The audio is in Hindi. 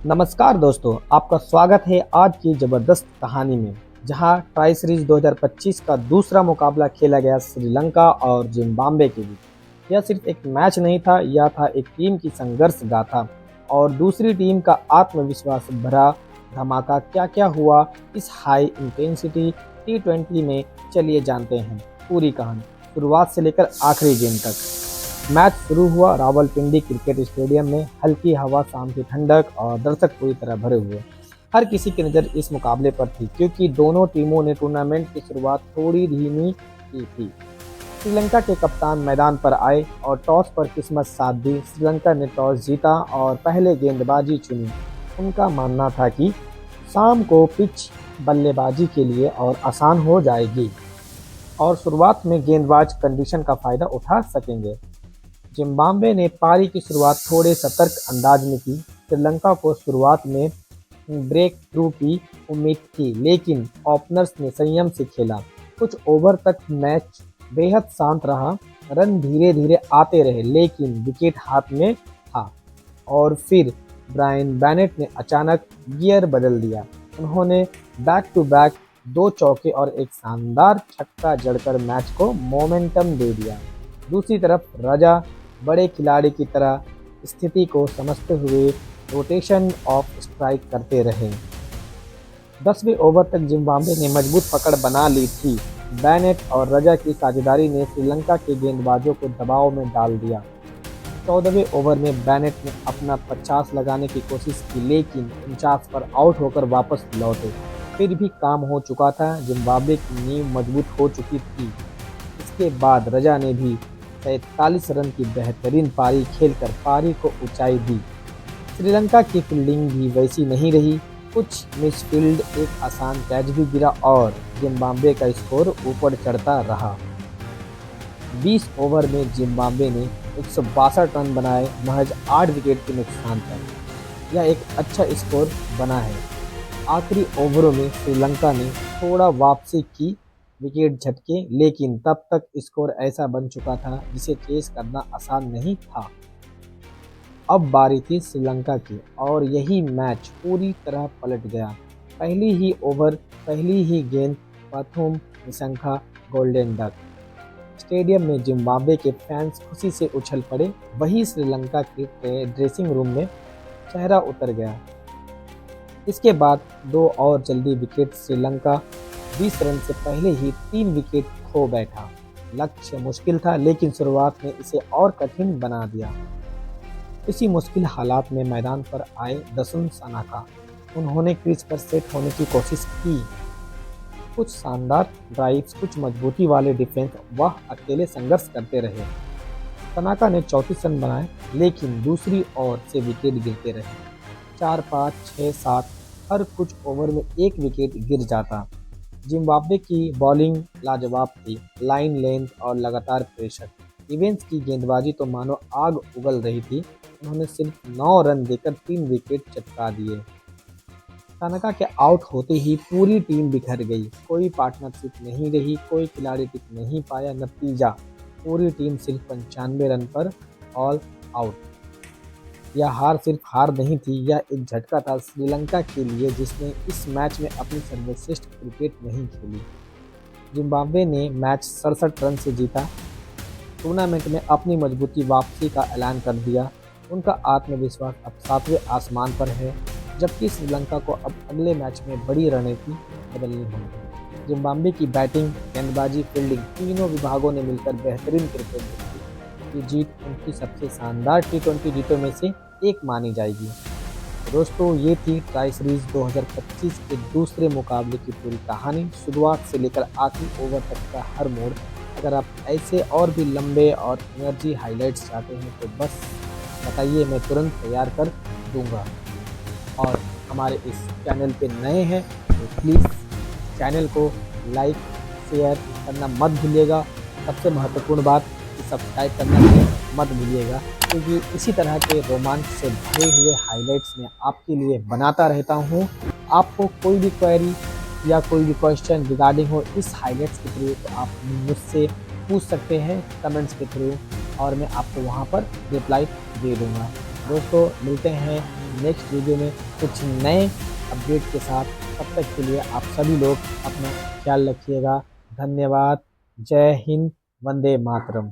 नमस्कार दोस्तों, आपका स्वागत है आज की ज़बरदस्त कहानी में, जहां ट्राई सीरीज 2025 का दूसरा मुकाबला खेला गया श्रीलंका और जिम्बाब्वे के बीच। यह सिर्फ एक मैच नहीं था, यह था एक टीम की संघर्ष गाथा और दूसरी टीम का आत्मविश्वास भरा धमाका। क्या-क्या हुआ इस हाई इंटेंसिटी टी20 में, चलिए जानते हैं पूरी कहानी शुरुआत से लेकर आखिरी गेंद तक। मैच शुरू हुआ रावलपिंडी क्रिकेट स्टेडियम में। हल्की हवा, शाम की ठंडक और दर्शक पूरी तरह भरे हुए। हर किसी की नज़र इस मुकाबले पर थी, क्योंकि दोनों टीमों ने टूर्नामेंट की शुरुआत थोड़ी धीमी की थी। श्रीलंका के कप्तान मैदान पर आए और टॉस पर किस्मत साथ दी। श्रीलंका ने टॉस जीता और पहले गेंदबाजी चुनी। उनका मानना था कि शाम को पिच बल्लेबाजी के लिए और आसान हो जाएगी और शुरुआत में गेंदबाज कंडीशन का फ़ायदा उठा सकेंगे। जिम्बाब्वे ने पारी की शुरुआत थोड़े सतर्क अंदाज में की। श्रीलंका को शुरुआत में ब्रेक थ्रू की उम्मीद थी, लेकिन ओपनर्स ने संयम से खेला। कुछ ओवर तक मैच बेहद शांत रहा। रन धीरे धीरे आते रहे, लेकिन विकेट हाथ में था। और फिर ब्रायन बेनेट ने अचानक गियर बदल दिया। उन्होंने बैक टू बैक 2 चौके और एक शानदार छक्का जड़कर मैच को मोमेंटम दे दिया। दूसरी तरफ रजा बड़े खिलाड़ी की तरह स्थिति को समझते हुए रोटेशन ऑफ स्ट्राइक करते रहे। 10वें ओवर तक जिम्बाब्वे ने मजबूत पकड़ बना ली थी। बेनेट और रजा की साझेदारी ने श्रीलंका के गेंदबाजों को दबाव में डाल दिया। 14वें ओवर में बेनेट ने अपना 50 लगाने की कोशिश की, लेकिन 49 पर आउट होकर वापस लौटे। फिर भी काम हो चुका था। जिम्बाब्वे की नींव मजबूत हो चुकी थी। इसके बाद रजा ने भी 43 रन की बेहतरीन पारी खेलकर पारी को ऊंचाई दी। श्रीलंका की फील्डिंग भी वैसी नहीं रही। कुछ मिसफील्ड, एक आसान कैच भी गिरा और जिम्बाब्वे का स्कोर ऊपर चढ़ता रहा। 20 ओवर में जिम्बाब्वे ने 162 रन बनाए, महज 8 विकेट के नुकसान पर। यह एक अच्छा स्कोर बना है। आखिरी ओवरों में श्रीलंका ने थोड़ा वापसी की, विकेट झटके, लेकिन तब तक स्कोर ऐसा बन चुका था जिसे चेस करना आसान नहीं था। अब बारी थी श्रीलंका की और यही मैच पूरी तरह पलट गया। पहली ही ओवर, पहली ही गेंद, प्रथम निशंका गोल्डन डक। स्टेडियम में जिम्बाब्वे के फैंस खुशी से उछल पड़े। वही श्रीलंका के ड्रेसिंग रूम में चेहरा उतर गया। इसके बाद 2 और जल्दी विकेट। श्रीलंका 20 रन से पहले ही 3 विकेट खो बैठा। लक्ष्य मुश्किल था, लेकिन शुरुआत ने इसे और कठिन बना दिया। इसी मुश्किल हालात में मैदान पर आए दसुन सनाका। उन्होंने क्रीज पर सेट होने की कोशिश की। कुछ शानदार ड्राइव्स, कुछ मजबूती वाले डिफेंस, वह अकेले संघर्ष करते रहे। सनाका ने 34 रन बनाए, लेकिन दूसरी ओर से विकेट गिरते रहे। 4, 5, 6, 7 हर कुछ ओवर में एक विकेट गिर जाता। जिम्बाब्वे की बॉलिंग लाजवाब थी। लाइन लेंथ और लगातार प्रेशर। इवेंट्स की गेंदबाजी तो मानो आग उगल रही थी। उन्होंने सिर्फ 9 रन देकर 3 विकेट चटका दिए। सनाका के आउट होते ही पूरी टीम बिखर गई। कोई पार्टनरशिप नहीं रही, कोई खिलाड़ी टिक नहीं पाया। नतीजा, पूरी टीम सिर्फ 95 रन पर ऑल आउट। यह हार सिर्फ हार नहीं थी, यह एक झटका था श्रीलंका के लिए, जिसने इस मैच में अपनी सर्वश्रेष्ठ क्रिकेट नहीं खेली। जिम्बाब्वे ने मैच 67 रन से जीता। टूर्नामेंट में अपनी मजबूती वापसी का ऐलान कर दिया। उनका आत्मविश्वास अब 7वें आसमान पर है, जबकि श्रीलंका को अब अगले मैच में बड़ी रणनीति बदलनी होगी। जिम्बाब्वे की बैटिंग, गेंदबाजी, फील्डिंग, तीनों विभागों ने मिलकर बेहतरीन क्रिकेट खेली। ये जीत उनकी सबसे शानदार टी20 जीतों में से एक मानी जाएगी। दोस्तों, ये थी ट्राई सीरीज 2025 के दूसरे मुकाबले की पूरी कहानी, शुरुआत से लेकर आखिरी ओवर तक का हर मोड़। अगर आप ऐसे और भी लंबे और एनर्जी हाइलाइट्स चाहते हैं तो बस बताइए, मैं तुरंत तैयार कर दूंगा। और हमारे इस चैनल पे नए हैं तो प्लीज़ चैनल को लाइक शेयर करना मत भूलिएगा। सबसे महत्वपूर्ण बात कि सब्सक्राइब करना भी मत भूलिएगा, क्योंकि इसी तरह के रोमांच से भरे हुए हाइलाइट्स मैं आपके लिए बनाता रहता हूँ। आपको कोई भी क्वेरी या कोई भी क्वेश्चन रिगार्डिंग हो इस हाइलाइट्स के थ्रू, तो आप मुझसे पूछ सकते हैं कमेंट्स के थ्रू, और मैं आपको वहाँ पर रिप्लाई दे दूँगा। दोस्तों, मिलते हैं नेक्स्ट वीडियो में कुछ नए अपडेट के साथ। तब तक के लिए आप सभी लोग अपना ख्याल रखिएगा। धन्यवाद। जय हिंद। वंदे मातरम।